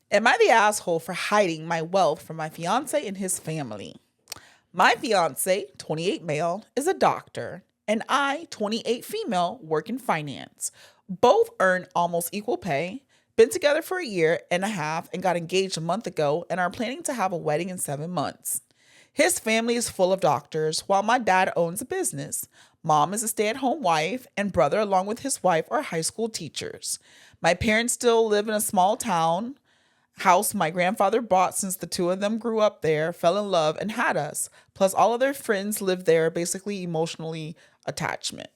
Am I the asshole for hiding my wealth from my fiance and his family? My fiance, 28 male, is a doctor, and I, 28 female, work in finance. Both earn almost equal pay, been together for a year and a half, and got engaged a month ago, and are planning to have a wedding in 7 months. His family is full of doctors, while my dad owns a business. Mom is a stay at home wife, and brother, along with his wife, are high school teachers. My parents still live in a small town house my grandfather bought since the two of them grew up there, fell in love, and had us. Plus, all of their friends live there, basically emotionally attachment.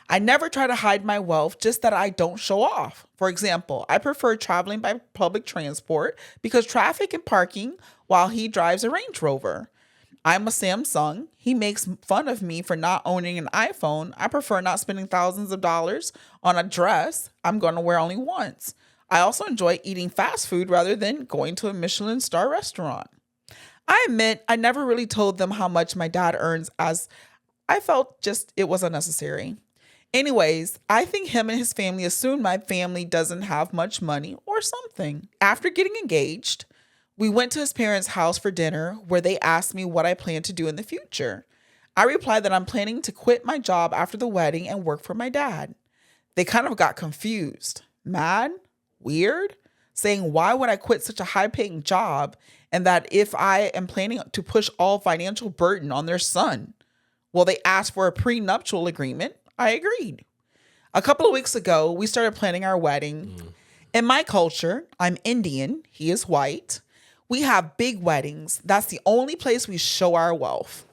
I never try to hide my wealth, just that I don't show off. For example, I prefer traveling by public transport because traffic and parking while he drives a Range Rover. I'm a Samsung. He makes fun of me for not owning an iPhone. I prefer not spending thousands of dollars on a dress I'm going to wear only once. I also enjoy eating fast food rather than going to a Michelin star restaurant. I admit I never really told them how much my dad earns, as I felt just it was unnecessary. Anyways, I think him and his family assume my family doesn't have much money or something. After getting engaged, we went to his parents' house for dinner where they asked me what I plan to do in the future. I replied that I'm planning to quit my job after the wedding and work for my dad. They kind of got confused, mad, weird, saying why would I quit such a high-paying job, and that if I am planning to push all financial burden on their son. Well, they asked for a prenuptial agreement. I agreed. A couple of weeks ago, we started planning our wedding. In my culture, I'm Indian, he is white. We have big weddings. That's the only place we show our wealth.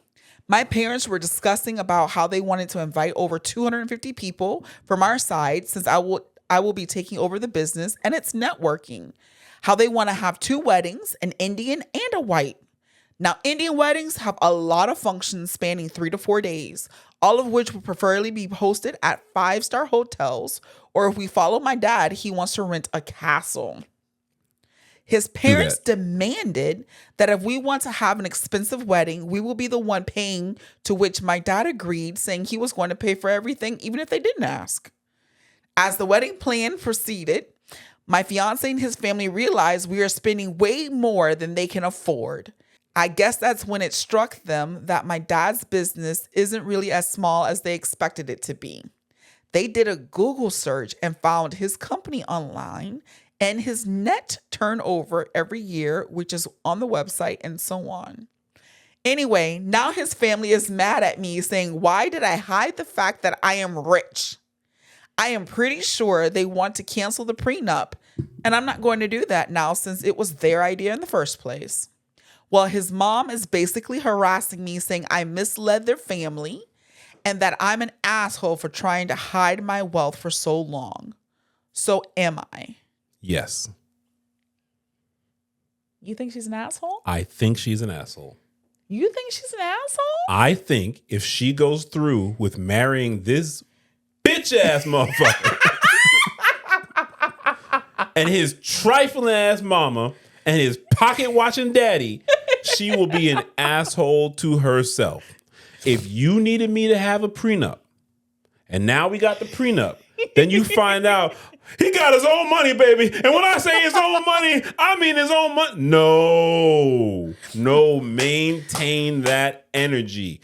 My parents were discussing about how they wanted to invite over 250 people from our side, since I will be taking over the business, and it's networking. How they want to have two weddings, an Indian and a white. Now, Indian weddings have a lot of functions spanning 3 to 4 days, all of which will preferably be hosted at 5-star hotels, or if we follow my dad, he wants to rent a castle. His parents demanded that if we want to have an expensive wedding, we will be the one paying, to which my dad agreed, saying he was going to pay for everything, even if they didn't ask. As the wedding plan proceeded, my fiance and his family realized we are spending way more than they can afford. I guess that's when it struck them that my dad's business isn't really as small as they expected it to be. They did a Google search and found his company online and his net turnover every year, which is on the website, and so on. Anyway, now his family is mad at me, saying, why did I hide the fact that I am rich? I am pretty sure they want to cancel the prenup, and I'm not going to do that now since it was their idea in the first place. Well, his mom is basically harassing me, saying I misled their family and that I'm an asshole for trying to hide my wealth for so long. So am I? Yes. You think she's an asshole? I think she's an asshole. You think she's an asshole? I think if she goes through with marrying this bitch ass motherfucker and his trifling ass mama and his pocket watching daddy, she will be an asshole to herself. If you needed me to have a prenup and now we got the prenup, then you find out he got his own money, baby. And when I say his own money, I mean his own money. No, maintain that energy.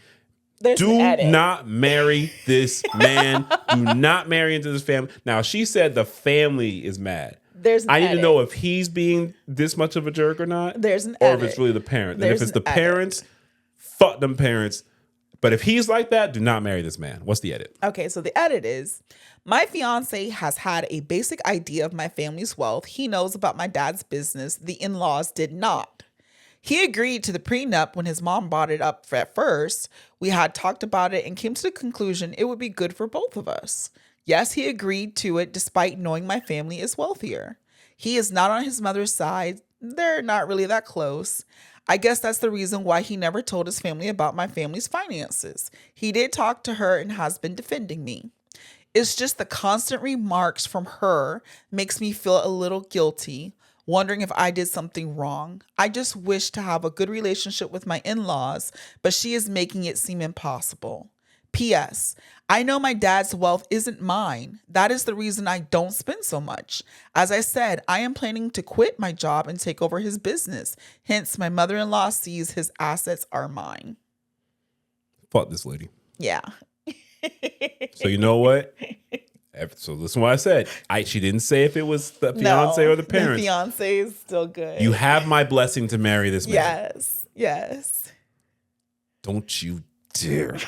Do not marry this man. Do not marry into this family. Now, she said the family is mad. I need to know if he's being this much of a jerk or not. There's an or edit. if it's really the parent. And There's if it's the an edit. parents, fuck them parents. But if he's like that, do not marry this man. What's the edit? Okay, so the edit is, my fiance has had a basic idea of my family's wealth. He knows about my dad's business. The in-laws did not. He agreed to the prenup when his mom brought it up at first. We had talked about it and came to the conclusion it would be good for both of us. Yes, he agreed to it despite knowing my family is wealthier. He is not on his mother's side. They're not really that close. I guess that's the reason why he never told his family about my family's finances. He did talk to her and has been defending me. It's just the constant remarks from her makes me feel a little guilty, wondering if I did something wrong. I just wish to have a good relationship with my in-laws, but she is making it seem impossible. P.S. I know my dad's wealth isn't mine. That is the reason I don't spend so much. As I said, I am planning to quit my job and take over his business. Hence, my mother-in-law sees his assets are mine. Fuck this lady. Yeah. So you know what? So listen to what I said. She didn't say if it was the fiance or the parents. The fiance is still good. You have my blessing to marry this man. Yes. Yes. Don't you dare.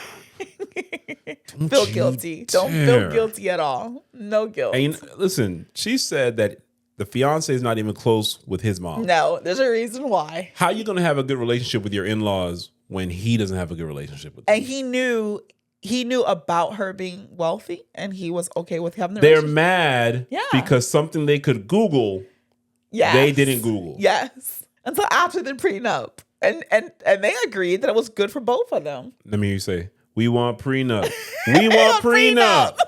Feel guilty. Don't feel guilty at all. No guilt. And listen, she said that the fiance is not even close with his mom. No, there's a reason why. How are you going to have a good relationship with your in-laws when he doesn't have a good relationship with them? And he knew about her being wealthy, and he was okay with having the They're relationship. mad because something they could Google, they didn't Google. Yes. Until after the prenup. And they agreed that it was good for both of them. Let me hear you say, we want prenup. We want prenup.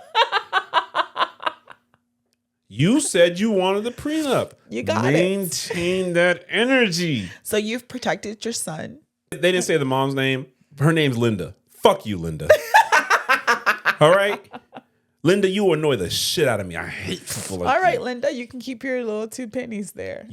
You said you wanted the prenup. You got Maintain that energy. So you've protected your son. They didn't say the mom's name. Her name's Linda. Fuck you, Linda. All right? Linda, you annoy the shit out of me. I hate people like you. All right, Linda, you can keep your little 2 pennies there.